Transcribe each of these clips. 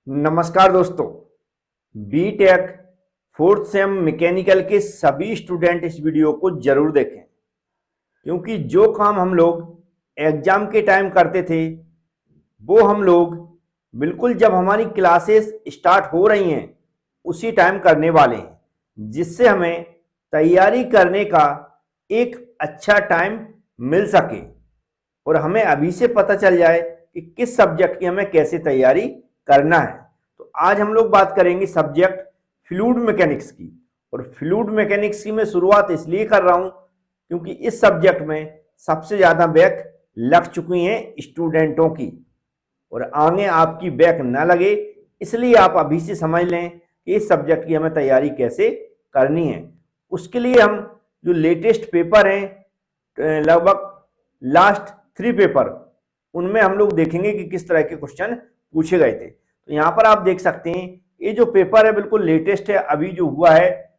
नमस्कार दोस्तों। BTech fourth same mechanical के सभी स्टूडेंट इस वीडियो को जरूर देखें, क्योंकि जो काम हम लोग एग्जाम के टाइम करते थे वो हम लोग बिल्कुल जब हमारी क्लासेस स्टार्ट हो रही हैं उसी टाइम करने वाले हैं, जिससे हमें तैयारी करने का एक अच्छा टाइम मिल सके और हमें अभी से पता चल जाए कि किस सब्जेक्ट की हमें कैसे तैयारी करना है। तो आज हम लोग बात करेंगे सब्जेक्ट फ्लूइड मैकेनिक्स की। और फ्लूइड मैकेनिक्स की मैं शुरुआत इसलिए कर रहा हूं क्योंकि इस सब्जेक्ट में सबसे ज्यादा बैक लग चुकी हैं स्टूडेंटों की, और आगे आपकी बैक ना लगे इसलिए आप अभी से समझ लें कि इस सब्जेक्ट की हमें तैयारी कैसे करनी है। उसके लिए हम जो लेटेस्ट पेपर हैं, लगभग लास्ट 3 पेपर, उनमें हम लोग देखेंगे कि किस तरह के क्वेश्चन पूछे गए थे। तो यहां पर आप देख सकते हैं ये जो पेपर है बिल्कुल लेटेस्ट है, अभी जो हुआ है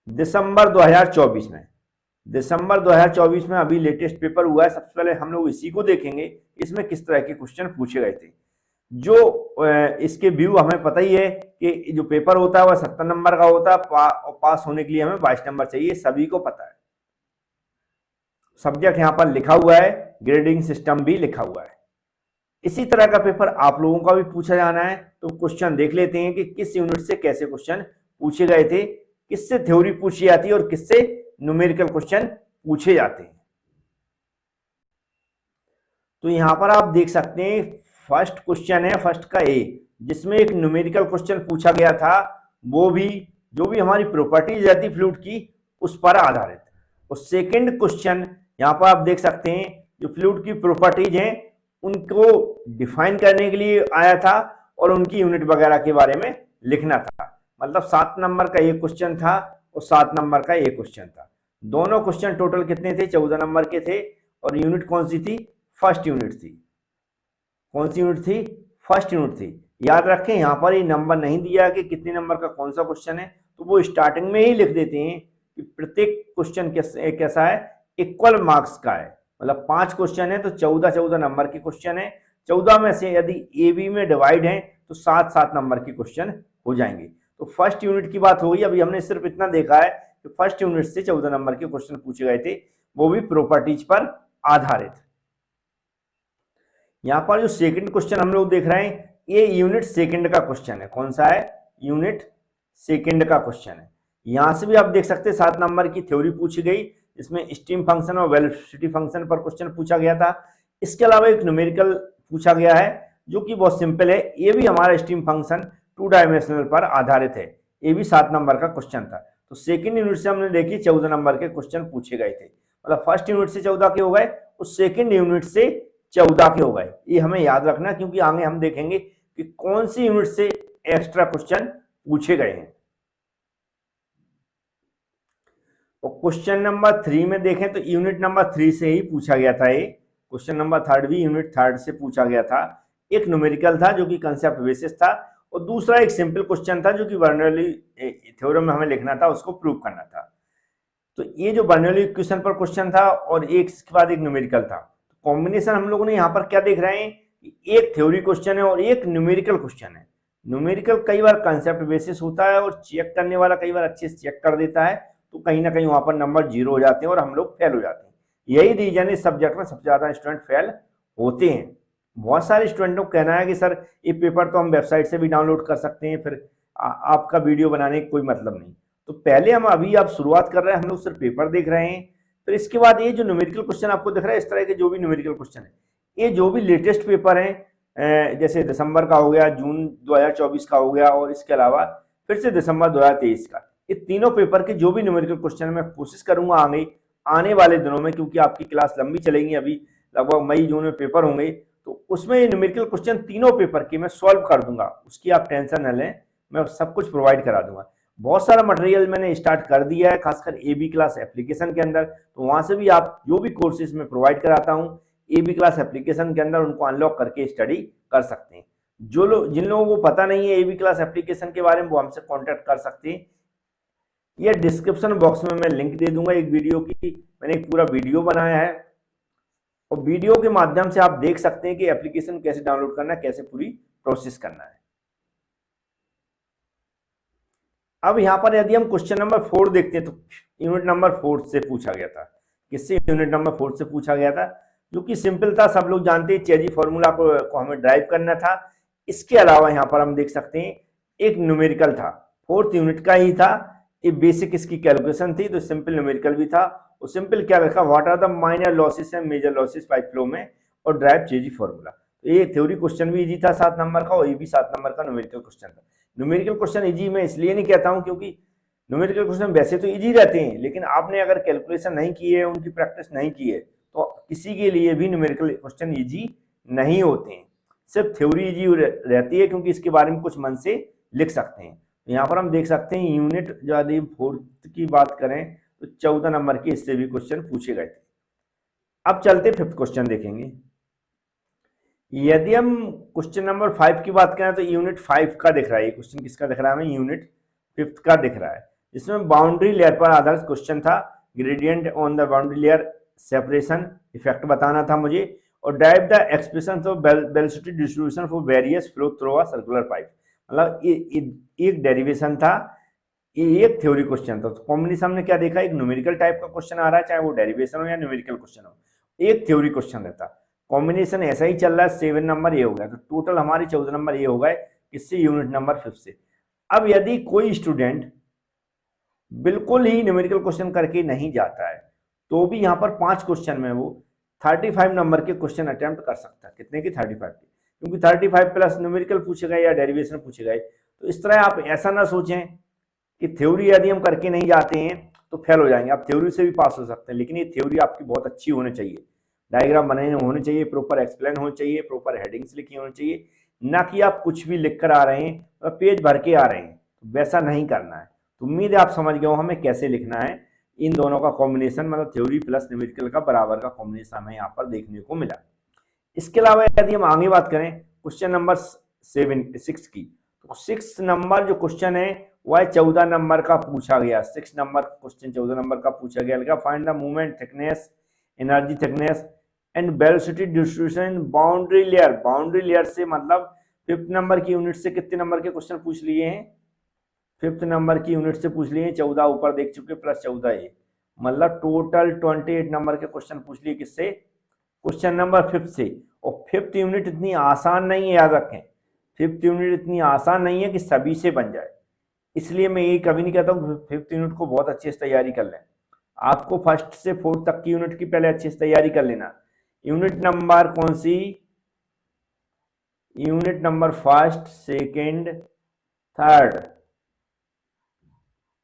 दिसंबर 2024 में। दिसंबर 2024 में अभी लेटेस्ट पेपर हुआ है। सबसे पहले हम लोग इसी को देखेंगे, इसमें किस तरह के क्वेश्चन पूछे गए थे। जो इसके व्यू हमें पता ही है कि जो पेपर होता है वह 70 नंबर का होता है, पास होने के लिए हमें 22 नंबर चाहिए, सभी को पता है। सब्जेक्ट यहां पर लिखा हुआ है, ग्रेडिंग सिस्टम भी लिखा हुआ है। इसी तरह का पेपर आप लोगों का भी पूछा जाना है। तो क्वेश्चन देख लेते हैं कि किस यूनिट से कैसे क्वेश्चन पूछे गए थे, किससे थ्योरी पूछी जाती है और किससे न्यूमेरिकल क्वेश्चन पूछे जाते हैं। तो यहां पर आप देख सकते हैं फर्स्ट क्वेश्चन है, फर्स्ट का ए, जिसमें एक न्यूमेरिकल क्वेश्चन पूछा गया था, वो भी जो भी हमारी प्रॉपर्टीज रहती फ्लूइड की उस पर आधारित। और सेकंड क्वेश्चन यहां पर आप देख सकते हैं जो फ्लूइड की प्रॉपर्टीज हैं उनको डिफाइन करने के लिए आया था और उनकी यूनिट वगैरह के बारे में लिखना था। मतलब 7 नंबर का एक क्वेश्चन था और 7 नंबर का एक क्वेश्चन था। दोनों क्वेश्चन टोटल कितने थे? 14 नंबर के थे। और यूनिट कौन सी थी? फर्स्ट यूनिट थी। कौन सी यूनिट थी? फर्स्ट यूनिट थी। याद रखें यहां पर ये नंबर नहीं दिया कि कितने नंबर का कौन सा क्वेश्चन है, तो वो स्टार्टिंग में ही लिख देते हैं कि प्रत्येक क्वेश्चन कैसा है, इक्वल मार्क्स का है। मतलब 5 क्वेश्चन है तो 14 नंबर के क्वेश्चन है। 14 में से यदि ए बी में डिवाइड है तो 7 नंबर के क्वेश्चन हो जाएंगे। तो फर्स्ट यूनिट की बात होगी। अभी हमने सिर्फ इतना देखा है कि फर्स्ट यूनिट से 14 नंबर के क्वेश्चन पूछे गए थे, वो भी प्रॉपर्टीज पर आधारित। यहां पर जो सेकंड क्वेश्चन हम लोग देख रहे हैं ये यूनिट सेकंड का क्वेश्चन है। कौन सा है? यूनिट सेकंड का क्वेश्चन है। यहां से भी आप देख सकते हैं 7 नंबर की थ्योरी पूछी गई, इसमें स्टीम फंक्शन और वेलोसिटी फंक्शन पर क्वेश्चन पूछा गया था। इसके अलावा एक न्यूमेरिकल पूछा गया है जो कि बहुत सिंपल है। ये भी हमारा स्टीम फंक्शन 2 डायमेंशनल पर आधारित है। ये भी 7 नंबर का क्वेश्चन था। तो सेकंड यूनिट से हमने देखी 14 नंबर के क्वेश्चन पूछे गए थे। मतलब फर्स्ट यूनिट से 14 के हो गए और सेकंड यूनिट से 14 के हो गए। ये हमें याद रखना क्योंकि आगे हम देखेंगे कि कौन सी यूनिट से एक्स्ट्रा क्वेश्चन पूछे गए हैं। और क्वेश्चन नंबर 3 में देखें तो यूनिट नंबर 3 से ही पूछा गया था। ये क्वेश्चन नंबर 3 भी यूनिट 3 से पूछा गया था। एक न्यूमेरिकल था जो कि कंसेप्ट बेसिस था और दूसरा एक सिंपल क्वेश्चन था जो कि बर्नौली थ्योरम में हमें लिखना था, उसको प्रूव करना था। तो ये जो बर्नौली इक्वेशन पर क्वेश्चन था और एक इसके बाद एक न्यूमेरिकल था। तो कॉम्बिनेशन हम लोगों ने यहाँ पर क्या देख रहे हैं कि एक थ्योरी क्वेश्चन है और एक न्यूमेरिकल क्वेश्चन है। न्यूमेरिकल कई बार कंसेप्ट बेसिस होता है और चेक करने वाला कई बार अच्छे से चेक कर देता है, तो कहीं ना कहीं वहां पर नंबर 0 हो जाते हैं और हम लोग फेल हो जाते हैं। यही रीजन इस सब्जेक्ट में सबसे ज्यादा स्टूडेंट फेल होते हैं। बहुत सारे स्टूडेंटों को कहना है कि सर ये पेपर तो हम वेबसाइट से भी डाउनलोड कर सकते हैं, फिर आपका वीडियो बनाने का कोई मतलब नहीं। तो पहले हम अभी आप शुरुआत कर रहे हैं, हम लोग सिर्फ पेपर देख रहे हैं। फिर इसके बाद ये जो न्यूमेरिकल क्वेश्चन आपको दिख रहा है, इस तरह के जो भी न्यूमेरिकल क्वेश्चन है, ये जो भी लेटेस्ट पेपर है, जैसे दिसंबर का हो गया, जून 2024 का हो गया और इसके अलावा फिर से दिसंबर 2023 का, ये तीनों पेपर के जो भी न्यूमेरिकल क्वेश्चन मैं कोशिश करूंगा आने वाले दिनों में, क्योंकि आपकी क्लास लंबी चलेगी, अभी लगभग मई जून में पेपर होंगे, तो उसमें ये न्यूमेरिकल क्वेश्चन तीनों पेपर के मैं सॉल्व कर दूंगा। उसकी आप टेंशन न लें, मैं सब कुछ प्रोवाइड करा दूंगा। बहुत सारा मटेरियल मैंने स्टार्ट कर दिया है, खासकर एबी क्लास एप्लीकेशन के अंदर। तो वहां से भी आप जो भी कोर्सेज में प्रोवाइड कराता हूँ एबी क्लास एप्लीकेशन के अंदर, उनको अनलॉक करके स्टडी कर सकते हैं। जिन लोगों को पता नहीं है एबी क्लास एप्लीकेशन के बारे में, वो हमसे कॉन्टेक्ट कर सकते हैं। ये डिस्क्रिप्शन बॉक्स में मैं लिंक दे दूंगा एक वीडियो की। मैंने एक पूरा वीडियो बनाया है और वीडियो के माध्यम से आप देख सकते हैं कि एप्लीकेशन कैसे डाउनलोड करना है, कैसे पूरी प्रोसेस करना है। अब यहाँ पर यदि हम क्वेश्चन नंबर 4 देखते हैं तो यूनिट नंबर 4 से पूछा गया था। किससे? यूनिट नंबर 4 से पूछा गया था, जो कि सिंपल था, सब लोग जानते हैं, चेजी फॉर्मूला को हमें ड्राइव करना था। इसके अलावा यहाँ पर हम देख सकते हैं एक न्यूमेरिकल था, 4th यूनिट का ही था, ये बेसिक इसकी कैलकुलेशन थी, तो सिंपल न्यूमेरिकल भी था। और सिंपल क्या रखा, what are the minor losses and major losses pipe flow में, और ड्राइव चेजी फॉर्मूला। तो ये थ्योरी क्वेश्चन भी इजी था 7 नंबर का, और ये भी 7 नंबर का न्यूमेरिकल क्वेश्चन था। न्यूमेरिकल क्वेश्चन इजी मैं इसलिए नहीं कहता हूं क्योंकि न्यूमेरिकल क्वेश्चन वैसे तो इजी रहते हैं, लेकिन आपने अगर कैलकुलेशन नहीं की है, उनकी प्रैक्टिस नहीं की है, तो किसी के लिए भी न्यूमेरिकल क्वेश्चन इजी नहीं होते हैं। सिर्फ थ्योरी इजी रहती है क्योंकि इसके बारे में कुछ मन से लिख सकते हैं। तो यहाँ पर हम देख सकते हैं यूनिट यदि 4th की बात करें तो 14 नंबर के इससे भी क्वेश्चन पूछे गए थे। अब चलते 5th क्वेश्चन देखेंगे। यदि हम क्वेश्चन नंबर 5 की बात करें तो यूनिट 5 का दिख रहा है। ये क्वेश्चन किसका दिख रहा है हमें? यूनिट 5th का दिख रहा है। इसमें बाउंड्री लेयर पर आधारित क्वेश्चन था। Gradient on the boundary layer separation effect बताना था मुझे, और drive the expression of velocity distribution for various flow through a circular pipe. मतलब एक डेरिवेशन था, ये एक थ्योरी क्वेश्चन था। तो कॉम्बिनेशन में क्या देखा, एक न्यूमेरिकल टाइप का क्वेश्चन आ रहा है, चाहे वो डेरिवेशन हो या न्यूमेरिकल क्वेश्चन हो, एक थ्योरी क्वेश्चन रहता। कॉम्बिनेशन ऐसा ही चल रहा है। 7 नंबर ये हो गया, तो टोटल हमारी 14 नंबर ये हो गए किससे? यूनिट नंबर 5 से। अब यदि कोई स्टूडेंट बिल्कुल ही न्यूमेरिकल क्वेश्चन करके नहीं जाता है, तो भी यहाँ पर 5 क्वेश्चन में वो 35 नंबर के क्वेश्चन अटेम्प्ट कर सकता है। कितने की? 35 के, क्योंकि 35 प्लस न्यूमेरिकल पूछे गए या डेरिवेशन पूछे गए। तो इस तरह आप ऐसा ना सोचें कि थ्योरी यदि हम करके नहीं जाते हैं तो फेल हो जाएंगे। आप थ्योरी से भी पास हो सकते हैं, लेकिन ये थ्योरी आपकी बहुत अच्छी होनी चाहिए, डायग्राम बने होने चाहिए, प्रॉपर एक्सप्लेन होने चाहिए, प्रॉपर हेडिंग्स लिखी होनी चाहिए, ना कि आप कुछ भी लिख कर आ रहे हैं और पेज भर के आ रहे हैं। तो वैसा नहीं करना है। तो उम्मीद है आप समझ गए हो हमें कैसे लिखना है। इन दोनों का कॉम्बिनेशन, मतलब थ्योरी प्लस न्यूमेरिकल का बराबर का कॉम्बिनेशन हमें यहाँ पर देखने को मिला। इसके अलावा यदि हम आगे बात करें क्वेश्चन नंबर 6 की, तो 6 नंबर जो क्वेश्चन है वह 14 नंबर का पूछा गया। 6 नंबर क्वेश्चन 14 नंबर का पूछा गया। Find the movement thickness, energy thickness and velocity distribution boundary layer. Boundary layer से मतलब 5th नंबर की यूनिट से कितने नंबर के क्वेश्चन पूछ लिए हैं? 5th नंबर की यूनिट से पूछ लिए हैं। 14 ऊपर देख चुके, प्लस 14 ये, मतलब टोटल 28 नंबर के क्वेश्चन पूछ लिए। किससे? क्वेश्चन नंबर 5 से। और 5th यूनिट इतनी आसान नहीं है, याद रखें। 5th यूनिट इतनी आसान नहीं है कि सभी से बन जाए, इसलिए मैं ये कभी नहीं कहता हूँ 5th यूनिट को बहुत अच्छे से तैयारी कर लें। आपको 1st से 4th तक की यूनिट की पहले अच्छे से तैयारी कर लेना। यूनिट नंबर कौन सी? Unit number 1st, 2nd, 3rd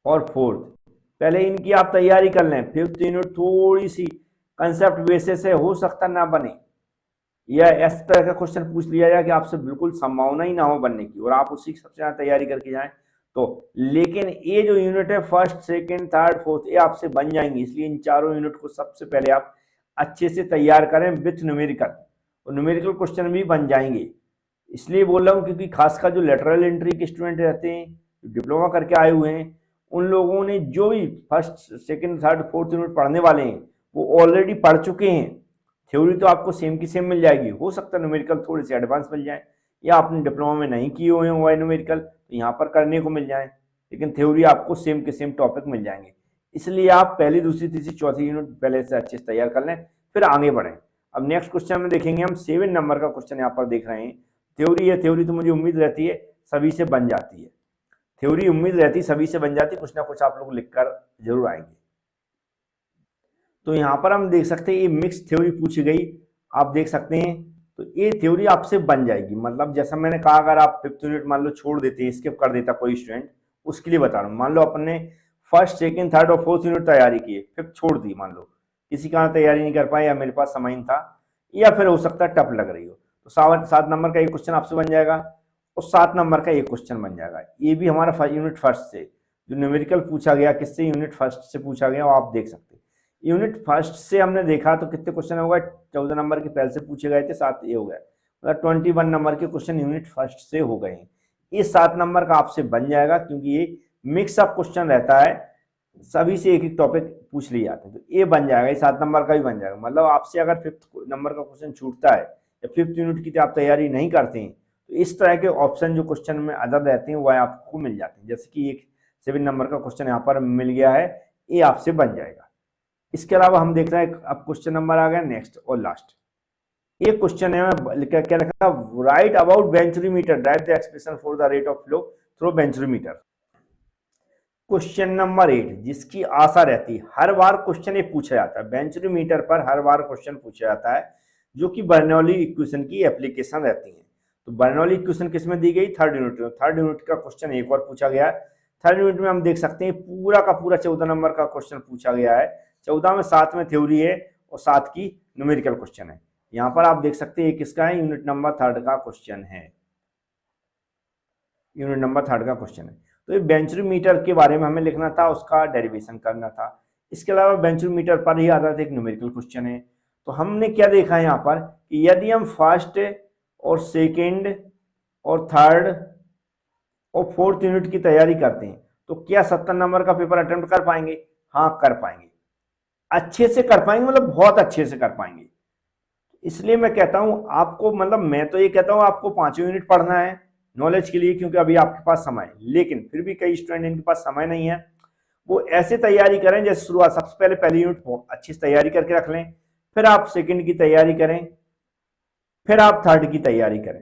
और 4th, पहले इनकी आप तैयारी कर लें। 5th यूनिट थोड़ी सी कंसेप्ट बेसिस से हो सकता ना बने, या इस तरह का क्वेश्चन पूछ लिया जाए कि आपसे बिल्कुल संभावना ही ना हो बनने की, और आप उसी सबसे ज्यादा तैयारी करके जाएं तो। लेकिन ये जो यूनिट है 1st, 2nd, 3rd, 4th, ये आपसे बन जाएंगी। इसलिए इन चारों यूनिट को सबसे पहले आप अच्छे से तैयार करें विथ न्यूमेरिकल, और न्यूमेरिकल क्वेश्चन भी बन जाएंगे। इसलिए बोल रहा हूँ क्योंकि खासकर जो लेटरल एंट्री के स्टूडेंट रहते हैं, डिप्लोमा करके आए हुए हैं, उन लोगों ने जो भी 1st, 2nd, 3rd, 4th unit पढ़ने वाले हैं वो ऑलरेडी पढ़ चुके हैं। थ्योरी तो आपको सेम की सेम मिल जाएगी, हो सकता है न्यूमेरिकल थोड़े से एडवांस मिल जाए, या आपने डिप्लोमा में नहीं किए हुए हैं न्यूमेरिकल तो यहाँ पर करने को मिल जाए, लेकिन थ्योरी आपको सेम के सेम टॉपिक मिल जाएंगे। इसलिए आप पहली, दूसरी, तीसरी, चौथी यूनिट पहले से अच्छे से तैयार कर लें, फिर आगे बढ़ें। अब नेक्स्ट क्वेश्चन में देखेंगे हम 7 नंबर का क्वेश्चन यहाँ पर देख रहे हैं। थ्योरी है, थ्योरी तो मुझे उम्मीद रहती है सभी से बन जाती है। थ्योरी उम्मीद रहती है सभी से बन जाती है, कुछ ना कुछ आप लोग लिखकर जरूर आएंगे। तो यहाँ पर हम देख सकते हैं ये मिक्स थ्योरी पूछी गई, आप देख सकते हैं। तो ये थ्योरी आपसे बन जाएगी, मतलब जैसा मैंने कहा, अगर आप 5th यूनिट मान लो छोड़ देते, स्किप कर देता कोई स्टूडेंट, उसके लिए बता रहा हूँ। मान लो अपने 1st, 2nd, 3rd और 4th यूनिट तैयारी की, 5th छोड़ दी, मान लो किसी कारण तैयारी नहीं कर पाए, या मेरे पास समय नहीं था, या फिर हो सकता है टफ लग रही हो, तो 7 नंबर का एक क्वेश्चन आपसे बन जाएगा, और 7 नंबर का एक क्वेश्चन बन जाएगा। ये भी हमारा यूनिट 1st से जो न्यूमेरिकल पूछा गया, किससे? यूनिट 1st से पूछा गया, और आप देख सकते हैं यूनिट 1st से हमने देखा तो कितने क्वेश्चन हो गए? 14 नंबर के पहले से पूछे गए थे, 7 ये हो गए, मतलब 21 नंबर के क्वेश्चन यूनिट 1st से हो गए हैं। ये 7 नंबर का आपसे बन जाएगा, क्योंकि ये मिक्स अप क्वेश्चन रहता है, सभी से एक एक टॉपिक पूछ लिए जाते हैं, तो ये बन जाएगा, ये 7 नंबर का भी बन जाएगा। मतलब आपसे अगर 5th नंबर का क्वेश्चन छूटता है या 5th यूनिट की आप तैयारी नहीं करते हैं, तो इस तरह के ऑप्शन जो क्वेश्चन में अदर रहते हैं वह आपको मिल जाते हैं। जैसे कि एक 7 नंबर का क्वेश्चन यहाँ पर मिल गया है, ये आपसे बन जाएगा। इसके अलावा हम देख रहे हैं अब क्वेश्चन नंबर आ गया नेक्स्ट और लास्ट। ये क्वेश्चन है क्या लिखा, write about venturimeter, derive the expression for the rate of flow through venturimeter. Question number 8 जिसकी आशा रहती है, हर बार क्वेश्चन ये पूछा जाता है, बेंचुरीमीटर पर हर बार क्वेश्चन पूछा जाता है, जो कि बर्नौली इक्वेशन की एप्लीकेशन रहती है। तो बर्नौली इक्वेशन किसमें दी गई, थर्ड यूनिट में। थर्ड यूनिट का क्वेश्चन एक और पूछा गया है। थर्ड यूनिट में हम देख सकते हैं पूरा का पूरा 14 नंबर का क्वेश्चन पूछा गया है। 14 में 7 में थ्योरी है और 7 की न्यूमेरिकल क्वेश्चन है। यहाँ पर आप देख सकते हैं किसका है, यूनिट नंबर 3 का क्वेश्चन है, यूनिट नंबर 3 का क्वेश्चन है। तो ये बेंचुरीमीटर के बारे में हमें लिखना था, उसका डेरिवेशन करना था। इसके अलावा बेंचुरीमीटर पर ही आधारित एक न्यूमेरिकल क्वेश्चन है। तो हमने क्या देखा है यहाँ पर कि यदि हम फर्स्ट और सेकंड और थर्ड और फोर्थ यूनिट की तैयारी करते हैं तो क्या 70 नंबर का पेपर अटेम्प्ट कर पाएंगे? हाँ कर पाएंगे, अच्छे से कर पाएंगे, मतलब बहुत अच्छे से कर पाएंगे। इसलिए मैं कहता हूं आपको, मतलब मैं तो ये कहता हूं आपको 5 यूनिट पढ़ना है नॉलेज के लिए, क्योंकि अभी आपके पास समय है। लेकिन फिर भी कई स्टूडेंट इनके पास समय नहीं है, वो ऐसे तैयारी करें जैसे शुरुआत सबसे पहले पहली यूनिट अच्छी से तैयारी करके रख लें, फिर आप सेकंड की तैयारी करें, फिर आप थर्ड की तैयारी करें।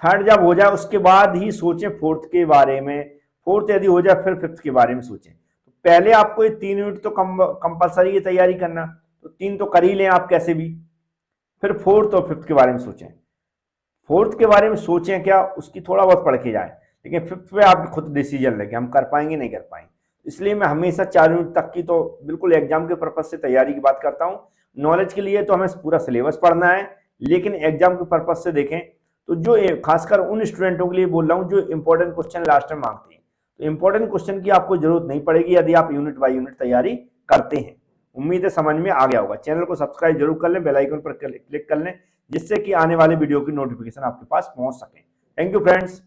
थर्ड जब हो जाए उसके बाद ही सोचें फोर्थ के बारे में, फोर्थ यदि हो जाए फिर फिफ्थ के बारे में सोचें। तो पहले आपको ये 3 यूनिट तो कंपलसरी की तैयारी करना, तो 3 तो कर ही लें आप कैसे भी, फिर फोर्थ और फिफ्थ के बारे में सोचें। फोर्थ के बारे में सोचें क्या, उसकी थोड़ा बहुत पढ़ के जाए, लेकिन फिफ्थ पे आप खुद डिसीजन लें कि हम कर पाएंगे नहीं कर पाएंगे। इसलिए मैं हमेशा 4 यूनिट तक की तो बिल्कुल एग्जाम के पर्पज से तैयारी की बात करता हूँ। नॉलेज के लिए तो हमें पूरा सिलेबस पढ़ना है, लेकिन एग्जाम के पर्पज से देखें तो जो खासकर उन स्टूडेंटों के लिए बोल रहा हूँ जो इंपॉर्टेंट क्वेश्चन लास्ट में मांगते हैं, तो इंपॉर्टेंट क्वेश्चन की आपको जरूरत नहीं पड़ेगी यदि आप यूनिट बाय यूनिट तैयारी करते हैं। उम्मीद है समझ में आ गया होगा। चैनल को सब्सक्राइब जरूर कर लें, बेल आइकन पर क्लिक कर लें, जिससे कि आने वाले वीडियो की नोटिफिकेशन आपके पास पहुंच सके। Thank you friends.